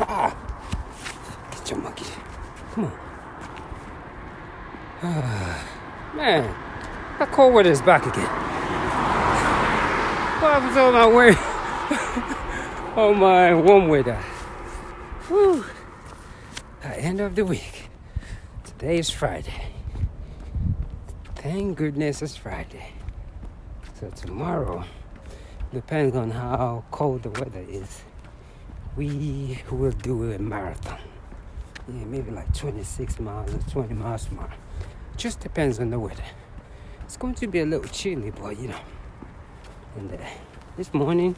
Get your monkey. Come on. Man, that cold weather is back again. What happened to all my weather? Oh, my warm weather. Whew. At end of the week. Today is Friday. Thank goodness it's Friday. So tomorrow, depends on how cold the weather is, we will do a marathon. Yeah, maybe like 26 miles or 20 miles tomorrow. Just depends on the weather. It's going to be a little chilly, but you know. And this morning,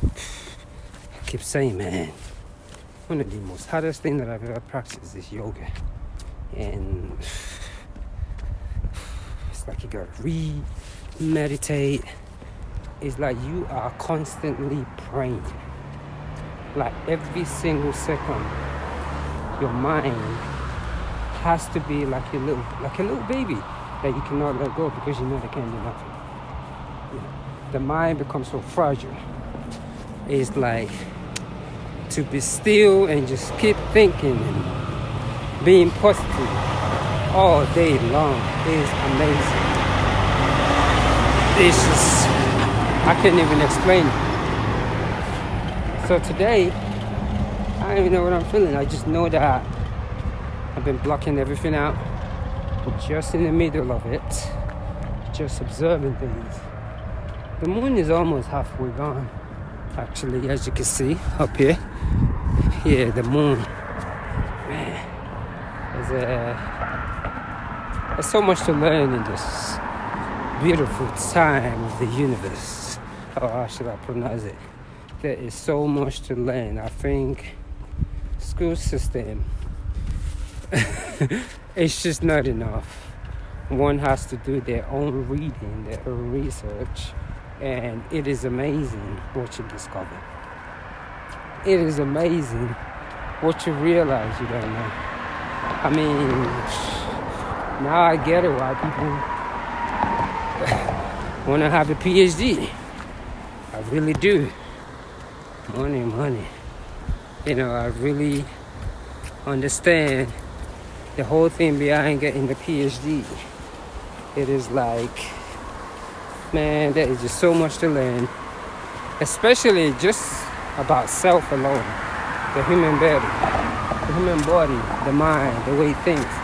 I keep saying, man, one of the most hardest things that I've ever practiced is yoga. And it's like you gotta meditate. It's like you are constantly praying. Like every single second, your mind has to be like a little baby that you cannot let go because you know they can't do nothing. You know, the mind becomes so fragile. It's like to be still and just keep thinking and being positive all day long is amazing. It's just, I can't even explain it. So today, I don't even know what I'm feeling. I just know that I've been blocking everything out. Just in the middle of it. Just observing things. The moon is almost halfway gone. Actually, as you can see up here. Yeah, the moon. Man, there's so much to learn in this beautiful time of the universe. Or how should I pronounce it? There is so much to learn. I think school system it's just not enough. One has to do their own reading, their own research, and it is amazing what you discover. It is amazing what you realize you don't know. I mean, now I get it why people want to have a PhD. I really do. Money. You know, I really understand the whole thing behind getting the PhD. It is like, man, there is just so much to learn, especially just about self alone, the human body, the mind, the way it thinks.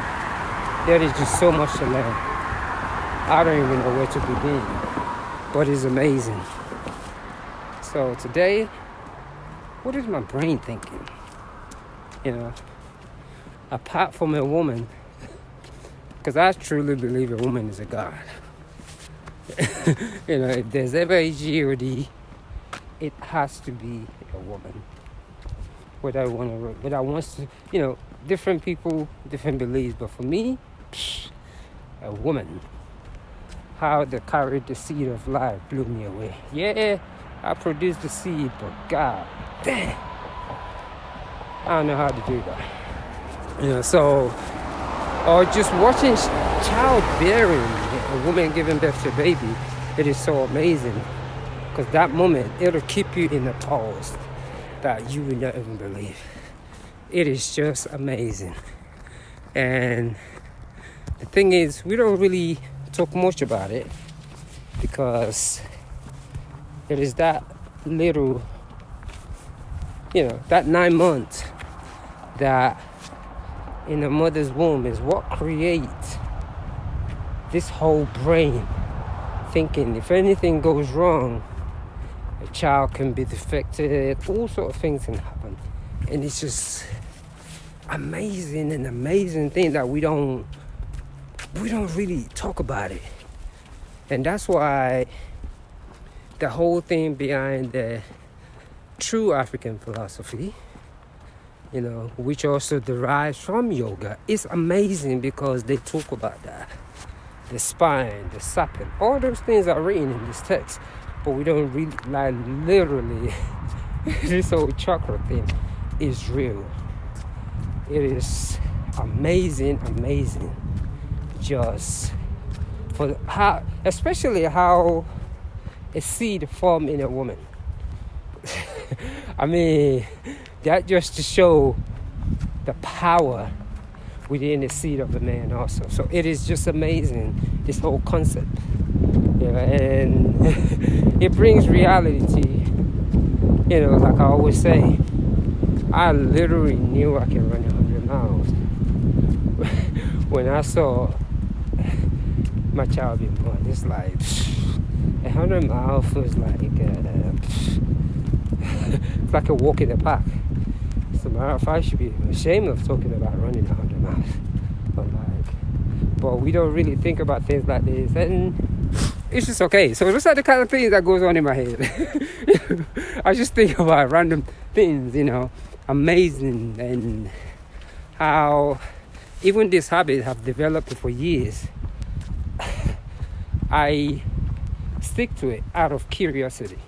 There is just so much to learn. I don't even know where to begin, but it's amazing. So today, what is my brain thinking? You know, apart from a woman, because I truly believe a woman is a god. You know, if there's ever a G-O-D, it has to be a woman. Whether I want to, you know, different people, different beliefs, but for me, a woman. How they carried the seed of life blew me away. Yeah, I produced the seed, but God damn, I don't know how to do that. You know, so, or just watching childbearing, a woman giving birth to a baby, it is so amazing. Because that moment, it'll keep you in a pause that you will not even believe. It is just amazing. And the thing is, we don't really talk much about it because it is that little, you know, that 9 months that in a mother's womb is what creates this whole brain thinking if anything goes wrong, a child can be defected, all sort of things can happen. And it's just an amazing thing that we don't really talk about it. And that's why the whole thing behind the true African philosophy, you know, which also derives from yoga, is amazing because they talk about that. The spine, the serpent, all those things are written in this text, but we don't really, like, literally, this whole chakra thing is real. It is amazing, just for how, especially how a seed formed in a woman. I mean, That just to show the power within the seed of a man also. So it is just amazing, this whole concept. And it brings reality to you. Like I always say, I literally knew I could run 100 miles when I saw my child being born. It's like 100 miles feels like it's like a walk in the park. As a matter of fact, I should be ashamed of talking about running 100 miles. But we don't really think about things like this, and it's just okay. So those are the kind of things that goes on in my head. I just think about random things, amazing, and how even this habit have developed for years. I stick to it out of curiosity,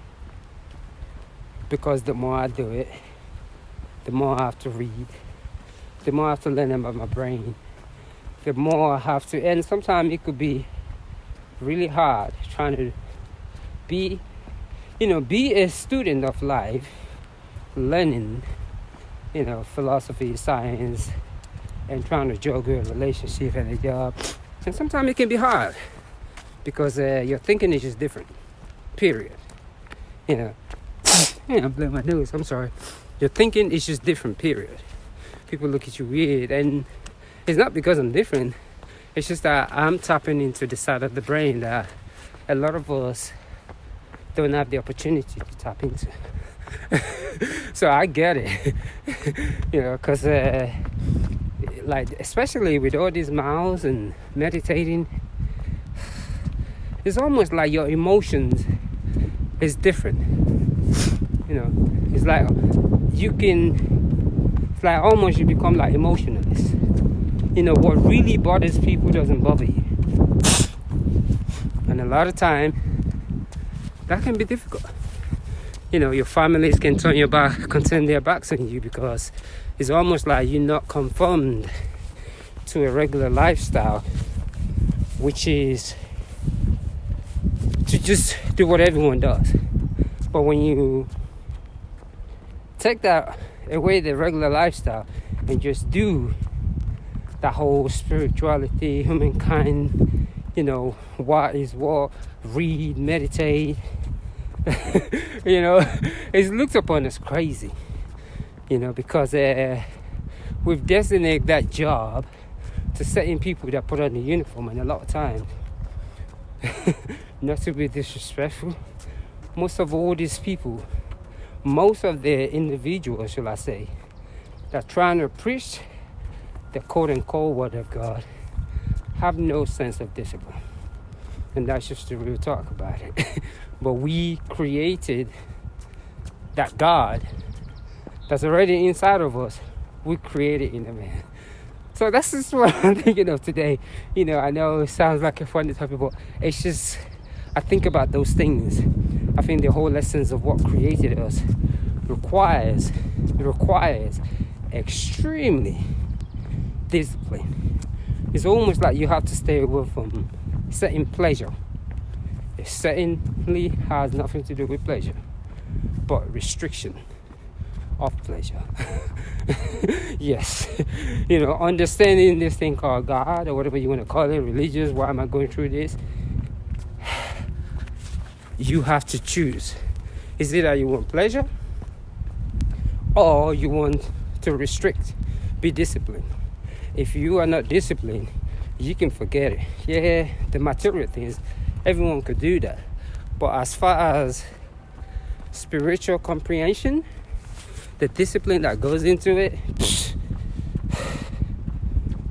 because the more I do it, the more I have to read, the more I have to learn about my brain, the more I have to, and sometimes it could be really hard trying to be a student of life, learning, philosophy, science, and trying to juggle a relationship and a job. And sometimes it can be hard because your thinking is just different, period. I blame my nose, I'm sorry. Your thinking is just different, period. People look at you weird, and it's not because I'm different. It's just that I'm tapping into the side of the brain that a lot of us don't have the opportunity to tap into. So I get it, because especially with all these miles and meditating, it's almost like your emotions is different. It's like it's like almost you become like emotionalist. What really bothers people doesn't bother you. And a lot of time, that can be difficult. Your families can turn their backs on you because it's almost like you're not conformed to a regular lifestyle, which is to just do what everyone does. But when you take that away, the regular lifestyle, and just do the whole spirituality, humankind, what is what, read, meditate, it's looked upon as crazy, because we've designated that job to certain people that put on the uniform, and a lot of times, not to be disrespectful, most of the individuals, shall I say, that trying to preach the quote-unquote word of God have no sense of discipline. And that's just the real talk about it. But we created that God that's already inside of us. We created in a man. So that's just what I'm thinking of today. I know it sounds like a funny topic, but it's just, I think about those things. I think the whole essence of what created us requires extremely discipline. It's almost like you have to stay away from certain pleasure. It certainly has nothing to do with pleasure, but restriction of pleasure. Yes. Understanding this thing called God, or whatever you want to call it, religious, why am I going through this? You have to choose. Is it that you want pleasure, or you want to restrict, be disciplined? If you are not disciplined, you can forget it. Yeah, the material things, everyone could do that. But as far as spiritual comprehension, the discipline that goes into it,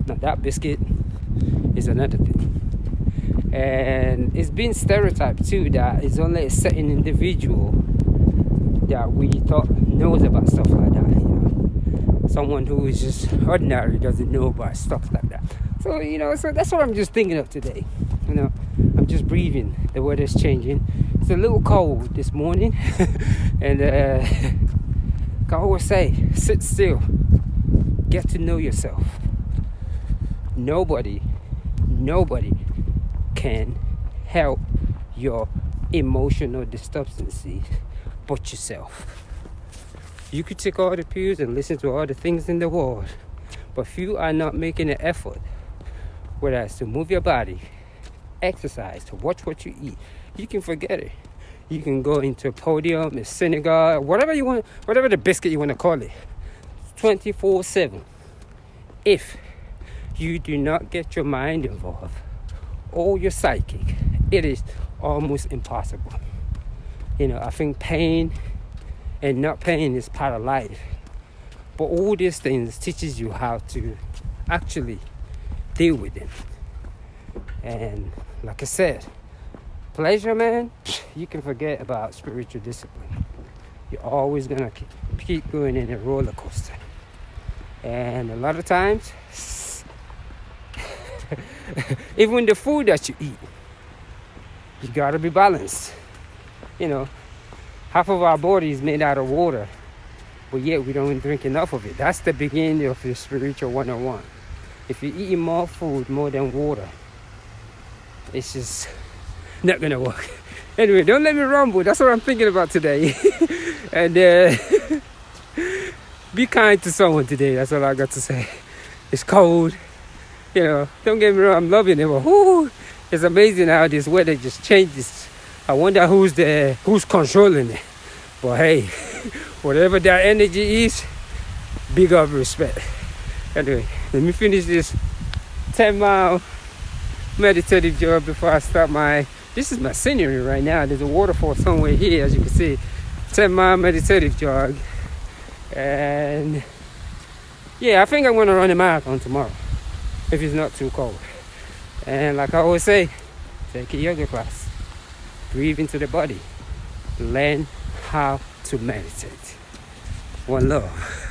now that biscuit is another thing. And it's been stereotyped too that it's only a certain individual that we thought knows about stuff like that. Someone who is just ordinary doesn't know about stuff like that. So, so that's what I'm just thinking of today. I'm just breathing. The weather's changing. It's a little cold this morning. And I always say, sit still. Get to know yourself. Nobody can help your emotional disturbances but yourself. You could take all the pills and listen to all the things in the world, but if you are not making an effort, whether it's to move your body, exercise, to watch what you eat, you can forget it. You can go into a podium, a synagogue, whatever you want, whatever the biscuit you want to call it, 24/7. If you do not get your mind involved or your psychic, it is almost impossible. I think pain and not pain is part of life. But all these things teaches you how to actually deal with them. And like I said, pleasure, man, you can forget about spiritual discipline. You're always going to keep going in a roller coaster. And a lot of times, even the food that you eat, you got to be balanced. Half of our body is made out of water, but yet we don't drink enough of it. That's the beginning of your spiritual 101. If you're eating more food, more than water, it's just not going to work. Anyway, don't let me rumble. That's what I'm thinking about today. And be kind to someone today. That's all I got to say. It's cold. Don't get me wrong, I'm loving it. But it's amazing how this weather just changes. I wonder who's controlling it. But hey, whatever that energy is, big up respect. Anyway, let me finish this 10-mile meditative jog before I start this is my scenery right now. There's a waterfall somewhere here, as you can see. 10-mile meditative jog. And yeah, I think I'm going to run a marathon tomorrow, if it's not too cold. And like I always say, take a yoga class. Breathe into the body. Learn how to meditate. One love.